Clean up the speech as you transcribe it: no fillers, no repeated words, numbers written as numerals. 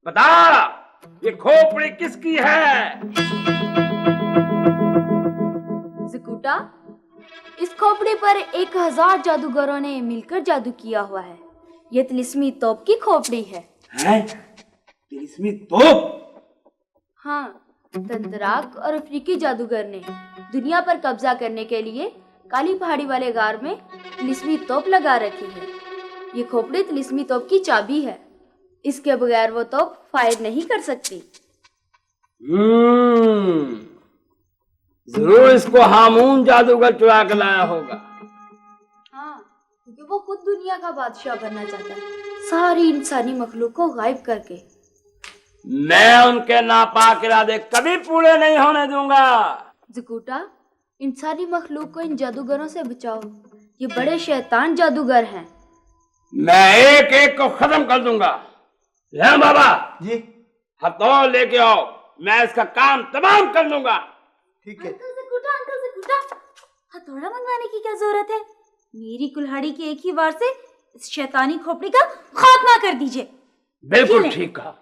बता ये खोपड़ी किसकी है? ज़कूटा, इस खोपड़ी पर 1000 जादूगरों ने मिलकर जादू किया हुआ है। ये तिलिस्मी तोप की खोपड़ी है। हैं? तिलिस्मी तोप? हाँ, तंतराक और अफ्रीकी जादूगर ने दुनिया पर कब्जा करने के लिए काली पहाड़ी वाले गार में तिलिस्मी तोप लगा रखी है। ये खोपड़ी तिलिस्मी तोप की चाबी है। इसके बगैर वो तोप फायर नहीं कर सकती। जरूर इसको हामून जादूगर चुरा के लाया होगा। हाँ, क्योंकि वो खुद दुनिया का बादशाह बनना चाहता है, सारी इंसानी मखलूक को गायब करके। मैं उनके नापाक इरादे कभी पूरे नहीं होने दूंगा। ज़कूटा, इंसानी मखलूक को इन जादूगरों से बचाओ। ये बड़े शैतान जादूगर हैं। मैं एक एक को खत्म कर दूंगा। ले बाबा जी हथौड़ लेके आओ, मैं इसका काम तमाम कर लूंगा। ठीक है। अंकल ज़कूटा, हथौड़ा मंगवाने की क्या जरूरत है? मेरी कुल्हाड़ी की एक ही वार से इस शैतानी खोपड़ी का खात्मा कर दीजिए। बिल्कुल ठीक कहा।